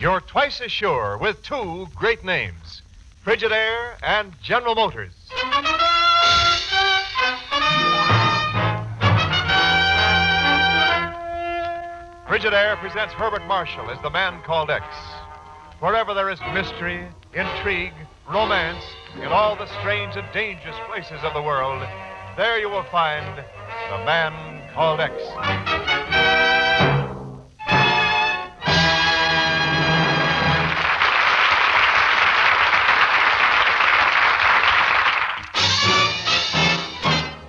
You're twice as sure with two great names, Frigidaire and General Motors. Frigidaire presents Herbert Marshall as the man called X. Wherever there is mystery, intrigue, romance, in all the strange and dangerous places of the world, there you will find the man called X.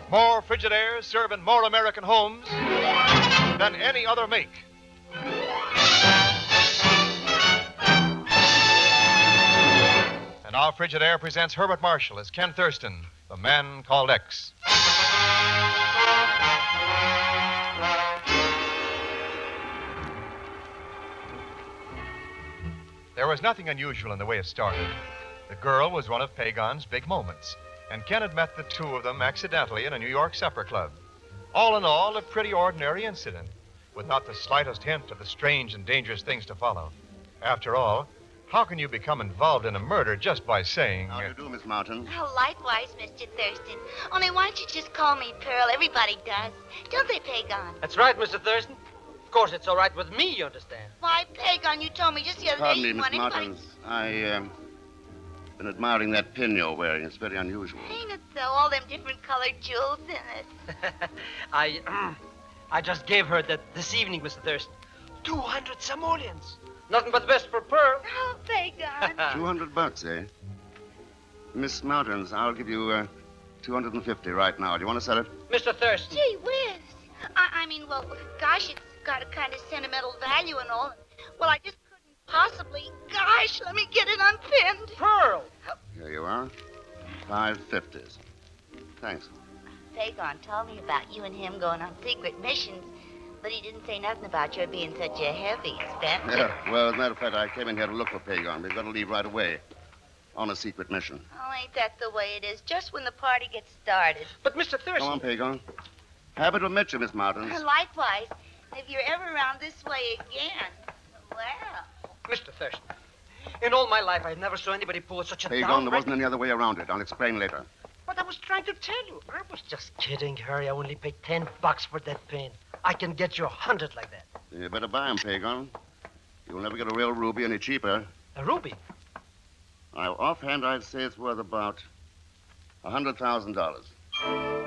More Frigidaires serve in more American homes than any other make. And now Frigidaire presents Herbert Marshall as Ken Thurston, the man called X. There was nothing unusual in the way it started. The girl was one of Pagon's big moments, and Ken had met the two of them accidentally in a New York supper club. All in all, a pretty ordinary incident, with not the slightest hint of the strange and dangerous things to follow. After all, how can you become involved in a murder just by saying... How do you do, Miss Martin? Oh, likewise, Mr. Thurston. Only why don't you just call me Pearl? Everybody does. Don't they, Pagon? That's right, Mr. Thurston. Of course, it's all right with me, you understand. Why, Pagon, you told me just the other Pardon day me, you Miss want anybody... Martin. Been admiring that pin you're wearing. It's very unusual. Ain't it though? All them different colored jewels in it. I just gave her that this evening, Mr. Thurston. 200 simoleons. Nothing but the best for Pearl. Oh, Pagon. $200, eh? Miss Martins, I'll give you $250 right now. Do you want to sell it? Mr. Thurston. Gee whiz. I mean, well, gosh, it's got a kind of sentimental value and all. Well, I just couldn't possibly. Gosh, let me get it unpinned. Pearl. Here you are. $5.50. Thanks. Pagon told me about you and him going on secret missions, but he didn't say nothing about your being such a heavy spender. Yeah, well, as a matter of fact, I came in here to look for Pagon. We've got to leave right away on a secret mission. Oh, ain't that the way it is? Just when the party gets started. But, Mr. Thurston... Come on, Pagon. Happy to meet you, Miss Martins. Likewise. If you're ever around this way again, well... Mr. Thurston, in all my life, I never saw anybody pull such a Pagon, there wasn't any other way around it. I'll explain later. What I was trying to tell you. I was just kidding, Harry. I only paid $10 for that pin. I can get you 100 like that. You better buy 'em, Pagon. You'll never get a real ruby any cheaper. A ruby? Now, offhand, I'd say it's worth about $100,000.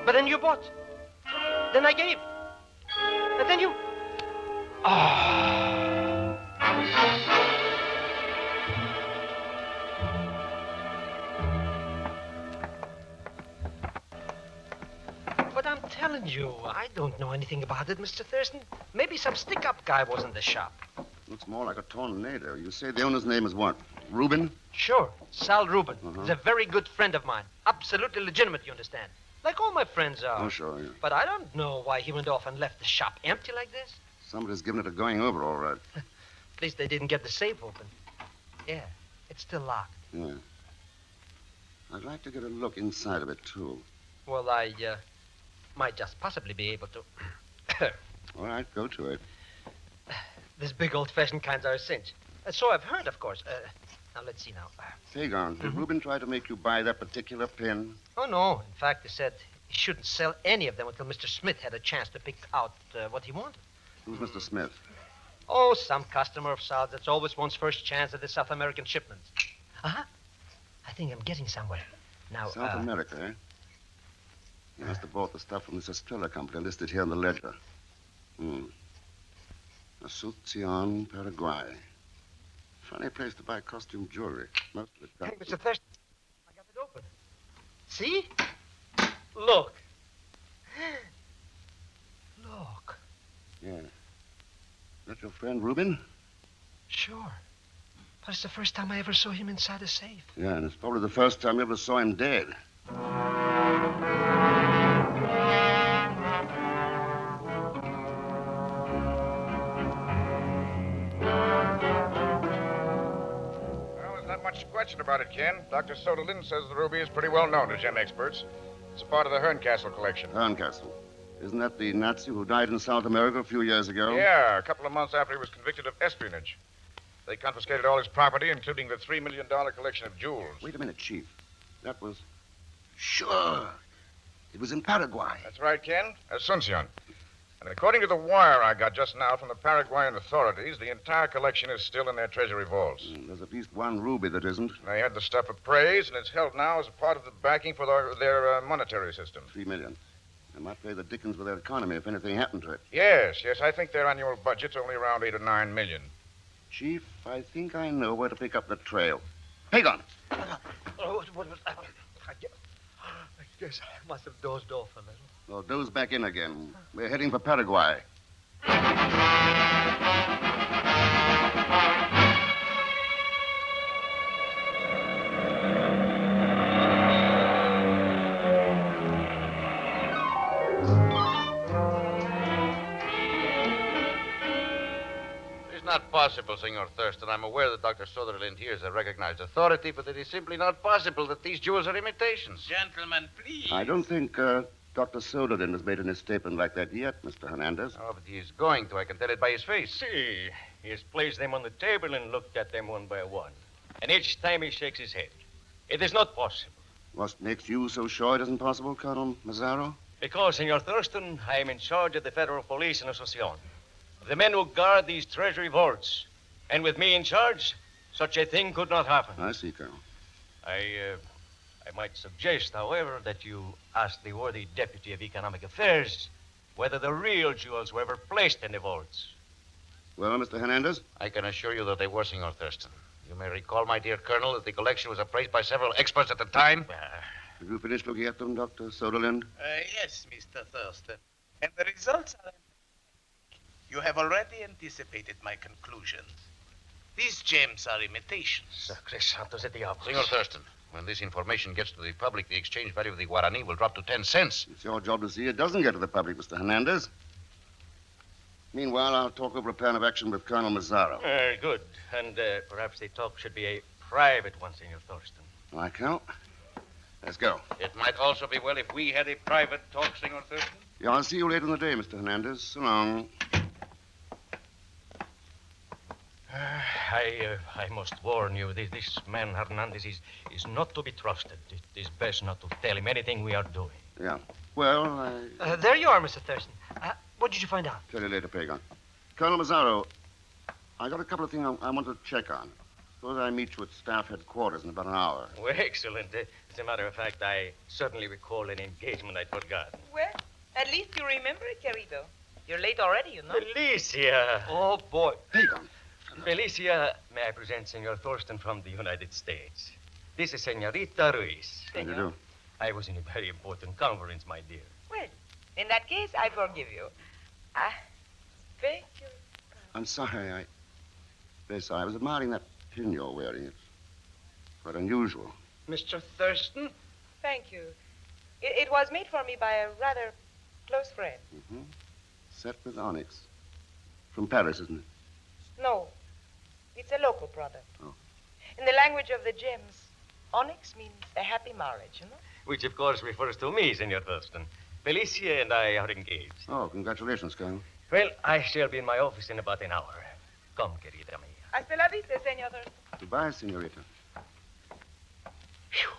But then you bought. Then I gave. And then you... But I'm telling you, I don't know anything about it, Mr. Thurston. Maybe some stick-up guy was in the shop. Looks more like a tornado. You say the owner's name is what? Reuben? Sure, Sal Rubin. Uh-huh. He's a very good friend of mine. Absolutely legitimate, you understand. Like all my friends are. Oh, sure, yeah. But I don't know why he went off and left the shop empty like this. Somebody's given it a going over, all right. At least they didn't get the safe open. Yeah, it's still locked. Yeah. I'd like to get a look inside of it, too. Well, I might just possibly be able to. All right, go to it. This big old-fashioned kinds are a cinch. So I've heard, of course. Now, let's see now. Pagon, did Reuben try to make you buy that particular pin? Oh, no. In fact, he said he shouldn't sell any of them until Mr. Smith had a chance to pick out what he wanted. Who's Mr. Smith? Oh, some customer of Sal's that's always wants first chance at the South American shipments. Uh-huh. I think I'm getting somewhere. Now, South America, eh? You must have bought the stuff from this Estrella company listed here in the ledger. Asunción, Paraguay. Funny place to buy costume jewelry. Most of it Hey, comes... Mr. Thurston, I got it open. See? Look. Look. Yeah. That your friend Reuben? Sure. But it's the first time I ever saw him inside a safe. Yeah, and it's probably the first time you ever saw him dead. Much question about it, Ken. Dr. Soderlin says the ruby is pretty well known to gem experts. It's a part of the Herncastle collection. Herncastle. Isn't that the Nazi who died in South America a few years ago? Yeah, a couple of months after he was convicted of espionage. They confiscated all his property, including the $3 million collection of jewels. Wait a minute, Chief. That was... Sure. It was in Paraguay. That's right, Ken. Asuncion. And according to the wire I got just now from the Paraguayan authorities, the entire collection is still in their treasury vaults. There's at least one ruby that isn't. They had the stuff appraised, and it's held now as a part of the backing for their monetary system. $3 million. They might pay the dickens with their economy if anything happened to it. Yes. I think their annual budget's only around $8 or $9 million. Chief, I think I know where to pick up the trail. Pagan! What was that? I guess I must have dozed off a little. Well, doze back in again. We're heading for Paraguay. It's not possible, Senor Thurston. I'm aware that Dr. Sutherland here is a recognized authority, but it is simply not possible that these jewels are imitations. Gentlemen, please. I don't think Dr. Soderlin has made any statement like that yet, Mr. Hernandez. Oh, but he is going to. I can tell it by his face. See, he has placed them on the table and looked at them one by one. And each time he shakes his head. It is not possible. What makes you so sure it isn't possible, Colonel Mazzaro? Because, Senor Thurston, I am in charge of the federal police in Asuncion. Of the men who guard these treasury vaults. And with me in charge, such a thing could not happen. I see, Colonel. I might suggest, however, that you ask the worthy Deputy of Economic Affairs whether the real jewels were ever placed in the vaults. Well, Mr. Hernandez? I can assure you that they were, Senor Thurston. You may recall, my dear Colonel, that the collection was appraised by several experts at the time. Have you finished looking at them, Dr. Soderlin? Yes, Mr. Thurston. And the results are... You have already anticipated my conclusions. These gems are imitations. Sacre santos de diablos. Senor Thurston, when this information gets to the public, the exchange value of the Guarani will drop to 10 cents. It's your job to see it doesn't get to the public, Mr. Hernandez. Meanwhile, I'll talk over a plan of action with Colonel Mazzaro. Very good. And perhaps the talk should be a private one, Senor Thurston. Like hell. Let's go. It might also be well if we had a private talk, Senor Thurston. Yeah, I'll see you later in the day, Mr. Hernandez. So long. I must warn you, this man Hernandez is not to be trusted. It is best not to tell him anything we are doing. Yeah. Well, There you are, Mr. Thurston. What did you find out? tell you later, Pagan. Colonel Mazzaro, I got a couple of things I want to check on. Suppose I meet you at staff headquarters in about an hour. Well, excellent. As a matter of fact, I certainly recall an engagement I'd forgotten. Well, at least you remember it, querido. You're late already, you know. Felicia! Oh, boy. Pagan. Felicia, may I present Senor Thurston from the United States? This is Senorita Ruiz. How do you do? I was in a very important conference, my dear. Well, in that case, I forgive you. Thank you. I'm sorry, Yes, I was admiring that pin you're wearing. It's quite unusual. Mr. Thurston? Thank you. It was made for me by a rather close friend. Mm-hmm. Set with onyx. From Paris, isn't it? No, it's a local product. Oh. In the language of the gems, onyx means a happy marriage, you know? Which, of course, refers to me, Senor Thurston. Felicia and I are engaged. Oh, congratulations, Colonel. Well, I shall be in my office in about an hour. Come, querida mia. Hasta la vista, senor Thurston. Goodbye, senorita. Phew.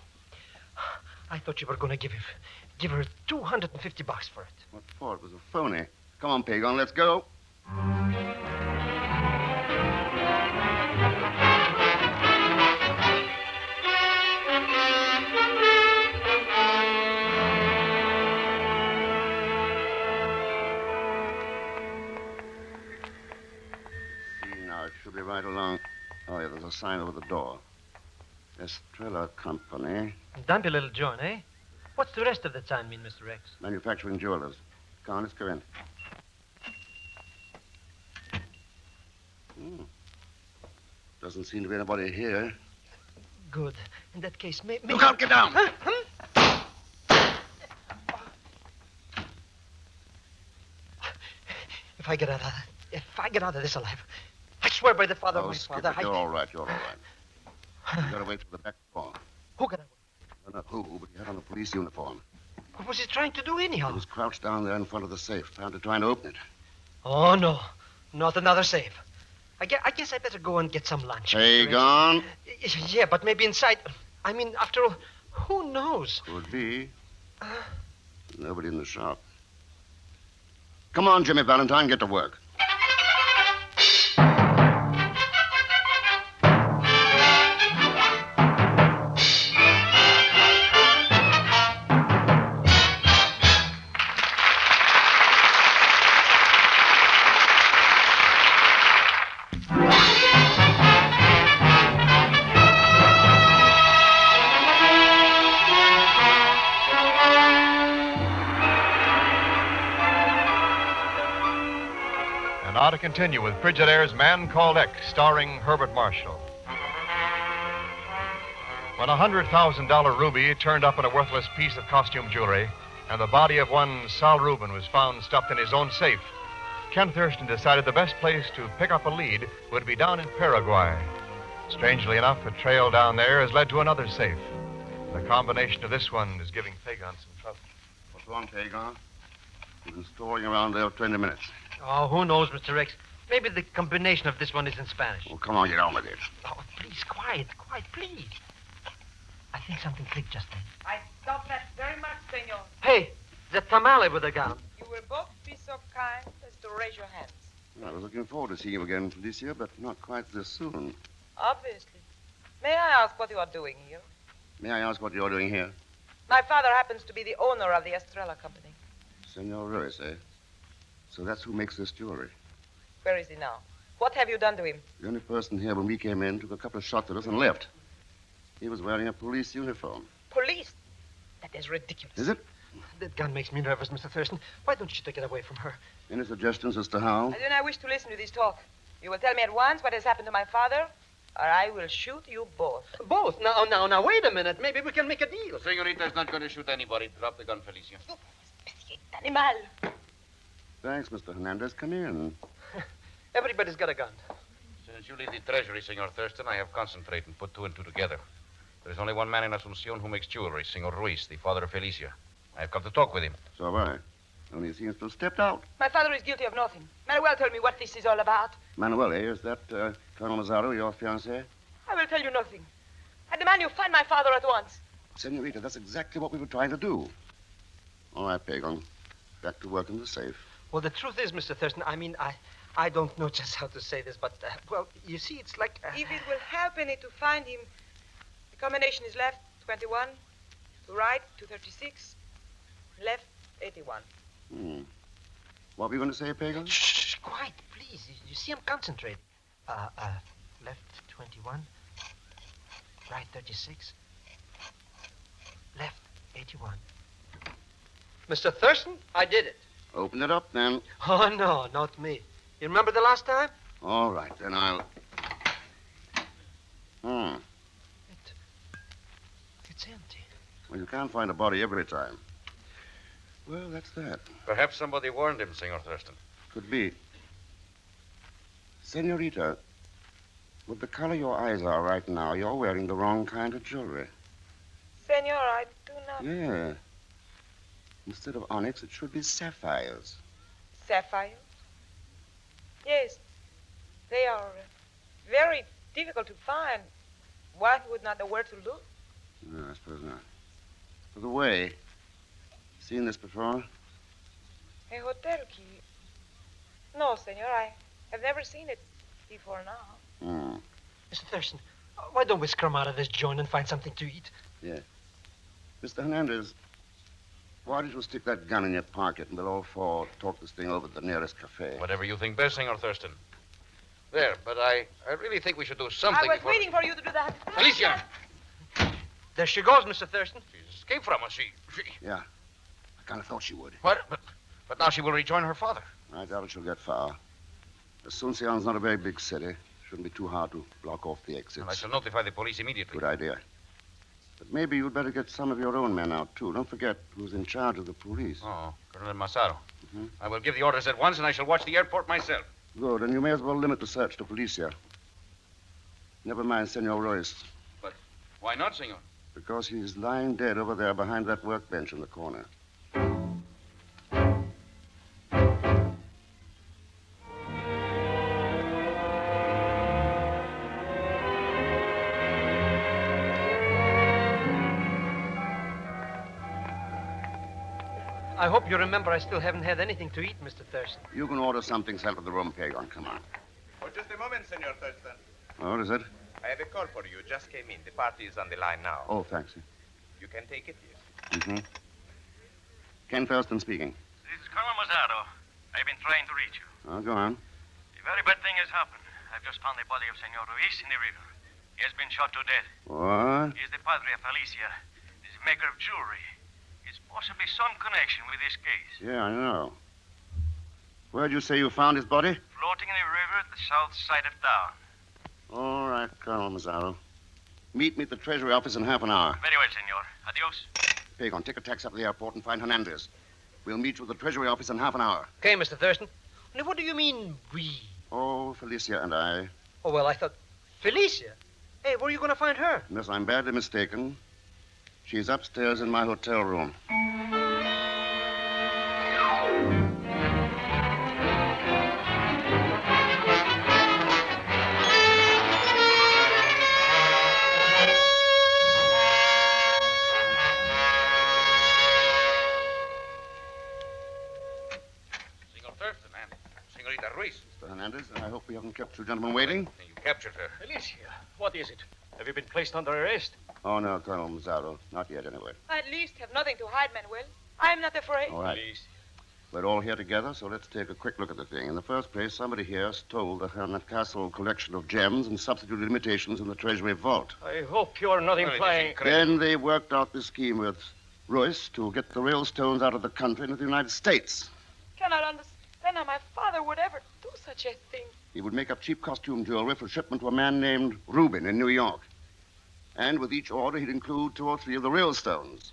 I thought you were going to give her $250 for it. What for? It was a phony. Come on, Pagan, let's go. It should be right along. Oh, yeah, there's a sign over the door. Estrella Company, Dumpy little joint, eh? What's the rest of the sign mean, Mr. Rex? manufacturing jewelers. Come on, let's go in. Doesn't seem to be anybody here. Good. In that case, maybe... Look out, get down! Huh? If I get out of this alive, I swear by the father of Oh, my skip father, it. You're all right, you're all right. You got away from the back door. Who got away? I don't know who, but he had on a police uniform. What was he trying to do He anyhow? was crouched down there in front of the safe, trying to open it. Oh, no. Not another safe. I guess I better go and get some lunch. Pagan? Yeah, but maybe inside. I mean, after all, who knows? Could be. Nobody in the shop. Come on, Jimmy Valentine, get to work. Now to continue with Frigidaire's Man Called X, starring Herbert Marshall. When a $100,000 ruby turned up in a worthless piece of costume jewelry, and the body of one Sal Rubin was found stuffed in his own safe, Ken Thurston decided the best place to pick up a lead would be down in Paraguay. Strangely enough, a trail down there has led to another safe. The combination of this one is giving Pagan some trouble. What's wrong, Pagan? We've been stalling around there for 20 minutes. Oh, who knows, Mr. X? Maybe the combination of this one is in Spanish. Oh, come on, get on with it. Oh, please, quiet, please. I think something clicked just then. I doubt that very much, senor. Hey, the tamale with the gun. You will both be so kind as to raise your hands. I was looking forward to seeing you again, Felicia, but not quite this soon. Obviously. May I ask what you are doing here? May I ask what you're doing here? My father happens to be the owner of the Estrella Company. Senor Ruiz, eh? So that's who makes this jewelry. Where is he now? What have you done to him? The only person here when we came in took a couple of shots at us and left. He was wearing a police uniform. Police? That is ridiculous. Is it? That gun makes me nervous, Mr. Thurston. Why don't you take it away from her? Any suggestions as to how? I do not wish to listen to this talk. You will tell me at once what has happened to my father, or I will shoot you both. Both? Now, wait a minute. Maybe we can make a deal. The senorita's not going to shoot anybody. Drop the gun, Felicia. Animal. Thanks, Mr. Hernandez. Come in. Everybody's got a gun. Since you lead the treasury, Senor Thurston, I have concentrated and put two and two together. There is only one man in Asuncion who makes jewelry, Senor Ruiz, the father of Felicia. I have come to talk with him. So have I. Only he seems to have stepped out. My father is guilty of nothing. Manuel, tell me what this is all about. Manuel, eh? Is that Colonel Mazzaro, your fiancé? I will tell you nothing. I demand you find my father at once. Senorita, that's exactly what we were trying to do. All right, Pagan. Back to work in the safe. Well, the truth is, Mr. Thurston, I don't know just how to say this, but, well, you see, it's like... If it will help any to find him, the combination is left 21, to right 236, left 81. What were you going to say, Pagan? Shh, quiet, please. You see, I'm concentrating. Left 21, right 36, left 81. Mr. Thurston, I did it. Open it up, then. Oh, no, not me. You remember the last time? All right, then I'll... It's empty. Well, you can't find a body every time. Well, that's that. Perhaps somebody warned him, Senor Thurston. Could be. Senorita, with the color your eyes are right now, you're wearing the wrong kind of jewelry. Senor, I do not... Yeah. Instead of onyx, it should be sapphires. Sapphire? Yes. They are very difficult to find. One would not know where to look. No, I suppose not. By the way, seen this before? A hotel key? No, senor, I have never seen it before now. Mr. Thurston, why don't we scrum out of this joint and find something to eat? Yeah. Mr. Hernandez, why did you stick that gun in your pocket and we'll all four talk this thing over at the nearest cafe? Whatever you think best, Senor Thurston. There, but I really think we should do something I was before... waiting for you to do that. Felicia! There she goes, Mr. Thurston. She's escaped from us. She... Yeah. I kind of thought she would. What? But now she will rejoin her father. I doubt she'll get far. Asuncion's not a very big city. Shouldn't be too hard to block off the exits. And I shall notify the police immediately. Good idea. But maybe you'd better get some of your own men out, too. Don't forget who's in charge of the police. Oh, Colonel Massaro. I will give the orders at once, and I shall watch the airport myself. Good, and you may as well limit the search to Felicia. Never mind Senor Royce, But why not, Senor? because he's lying dead over there behind that workbench in the corner. I hope you remember I still haven't had anything to eat, Mr. Thurston. You can order something sent to the room, Pagon. Come on. Oh, just a moment, Senor Thurston. Oh, is it? I have a call for you. Just came in. The party is on the line now. Oh, thanks. You can take it, yes. Mm-hmm. Ken Thurston speaking. This is Colonel Mazzaro. I've been trying to reach you. Oh, go on. A very bad thing has happened. I've just found the body of Senor Ruiz in the river. He has been shot to death. What? He is the padre of Felicia. He's a maker of jewelry. It's possibly some connection with this case. Yeah, I know. Where'd you say you found his body? Floating in the river at the south side of town. All right, Colonel Mazzaro. Meet me at the Treasury office in half an hour. Very well, senor. Adios. Pagon, take a taxi up to the airport and find Hernandez. We'll meet you at the Treasury office in half an hour. Okay, Mr. Thurston. Now, what do you mean, we? Oh, Felicia and I. Oh, well, I thought... Felicia? Hey, where are you going to find her? Unless I'm badly mistaken, she's upstairs in my hotel room. Senor Thurston and Senorita Ruiz. Mr. Hernandez, I hope we haven't kept you gentlemen waiting. You captured her. Felicia, what is it? Have you been placed under arrest? Oh, no, Colonel Mazzaro. Not yet, anyway. I at least have nothing to hide, Manuel. I'm not afraid. All right. We're all here together, so let's take a quick look at the thing. In the first place, somebody here stole the Hernet Castle collection of gems and substituted imitations in the Treasury vault. I hope you're not implying... Then they worked out the scheme with Ruiz to get the real stones out of the country into the United States. Cannot understand how my father would ever do such a thing. He would make up cheap costume jewelry for shipment to a man named Rubin in New York. And with each order, he'd include 2 or 3 of the real stones.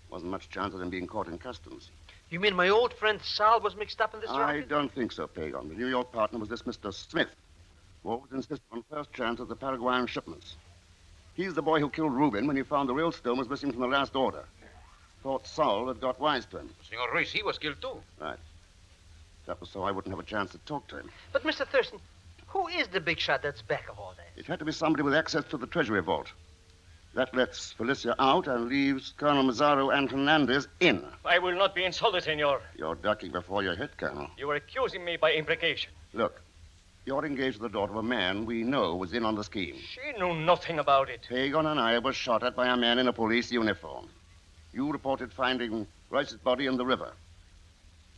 Wasn't much chance of them being caught in customs. You mean my old friend Sal was mixed up in this I racket? don't think so, Pagon. The New York partner was this Mr. Smith, who always insisted on first chance of the Paraguayan shipments. He's the boy who killed Rubin when he found the real stone was missing from the last order. Thought Saul had got wise to him. Senor Ruiz, he was killed too. Right. That was so I wouldn't have a chance to talk to him. But, Mr. Thurston, who is the big shot that's back of all that? It had to be somebody with access to the Treasury vault. That lets Felicia out and leaves Colonel Mazzaro and Hernandez in. I will not be insulted, senor. You're ducking before you're hit, Colonel. You are accusing me by implication. Look, you're engaged to the daughter of a man we know was in on the scheme. She knew nothing about it. Pagon and I were shot at by a man in a police uniform. You reported finding Royce's body in the river,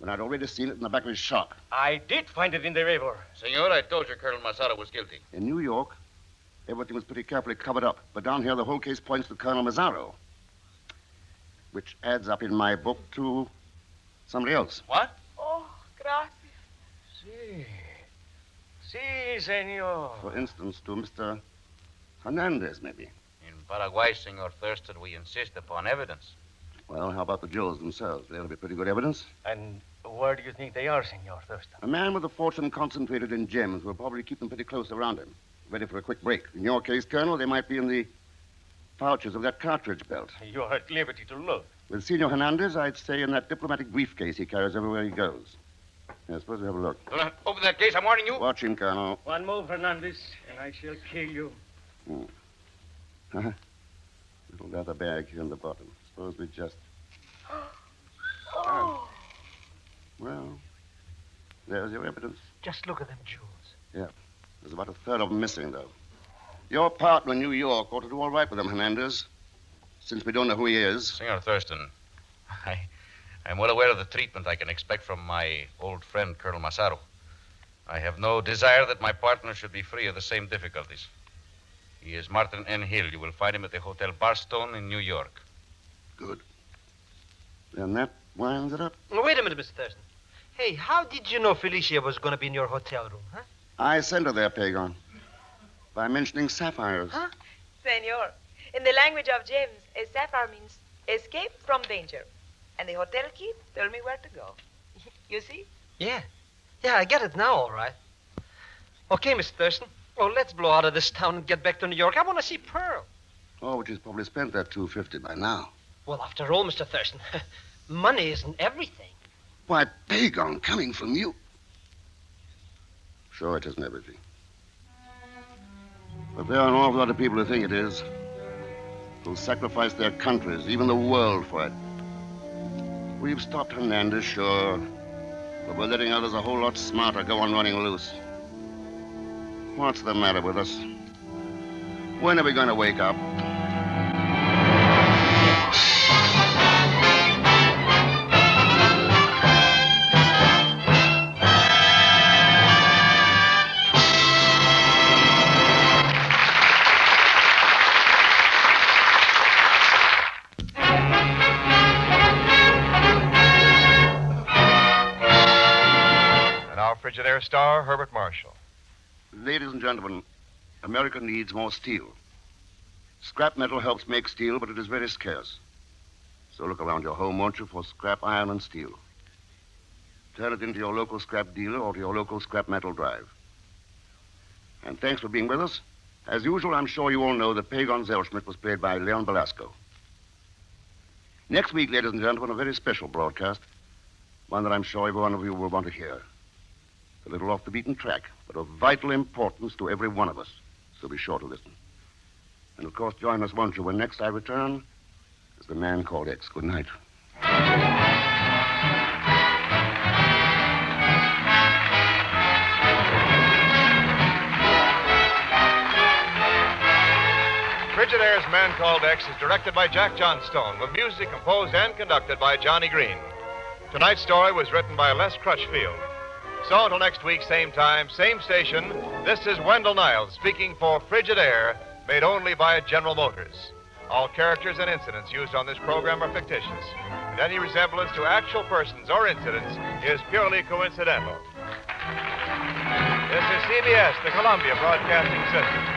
when I'd already seen it in the back of his shop. I did find it in the river. Senor, I told you Colonel Mazzaro was guilty. In New York, everything was pretty carefully covered up. But down here, the whole case points to Colonel Mazzaro, which adds up in my book to somebody else. What? Oh, gracias. Si, senor. For instance, to Mr. Hernandez, maybe. In Paraguay, Senor Thurston, we insist upon evidence. Well, how about the jewels themselves? They'll be pretty good evidence. And where do you think they are, Senor Thurston? A man with a fortune concentrated in gems will probably keep them pretty close around him, ready for a quick break. In your case, Colonel, they might be in the pouches of that cartridge belt. You are at liberty to look. With Senor Hernandez, I'd say in that diplomatic briefcase he carries everywhere he goes. Yeah, suppose we have a look. Do not open that case, I'm warning you. Watch him, Colonel. One move, Hernandez, and I shall kill you. Little leather bag here in the bottom. Suppose we just... Oh. Well, there's your evidence. Just look at them jewels. Yeah. There's about a third of them missing, though. Your partner in New York ought to do all right with them, Hernandez, since we don't know who he is. Senor Thurston, I'm well aware of the treatment I can expect from my old friend, Colonel Mazzaro. I have no desire that my partner should be free of the same difficulties. He is Martin N. Hill. You will find him at the Hotel Barstone in New York. Good. Then that winds it up. Wait a minute, Mr. Thurston. Hey, how did you know Felicia was going to be in your hotel room, huh? I sent her there, Pagon, by mentioning sapphires. Huh? Senor, in the language of gems, a sapphire means escape from danger. And the hotel key told me where to go. You see? Yeah, I get it now, all right. Okay, Mr. Thurston. Oh, let's blow out of this town and get back to New York. I want to see Pearl. Oh, but she's probably spent that $250 by now. Well, after all, Mr. Thurston, money isn't everything. Why, Pagon, coming from you. Sure, it isn't everything. But there are an awful lot of people who think it is, who sacrifice their countries, even the world, for it. We've stopped Hernandez, sure. But we're letting others a whole lot smarter go on running loose. What's the matter with us? When are we going to wake up? Frigidaire star, Herbert Marshall. Ladies and gentlemen, America needs more steel. Scrap metal helps make steel, but it is very scarce. So look around your home, won't you, for scrap iron and steel. Turn it into your local scrap dealer or to your local scrap metal drive. And thanks for being with us. As usual, I'm sure you all know that Pagon Zellschmidt was played by Leon Belasco. Next week, ladies and gentlemen, a very special broadcast. One that I'm sure every one of you will want to hear. A little off the beaten track, but of vital importance to every one of us. So be sure to listen. And, of course, join us, won't you, when next I return as the man called X. Good night. Frigidaire's Man Called X is directed by Jack Johnstone, with music composed and conducted by Johnny Green. Tonight's story was written by Les Crutchfield. So until next week, same time, same station, this is Wendell Niles speaking for Frigidaire, made only by General Motors. All characters and incidents used on this program are fictitious, and any resemblance to actual persons or incidents is purely coincidental. This is CBS, the Columbia Broadcasting System.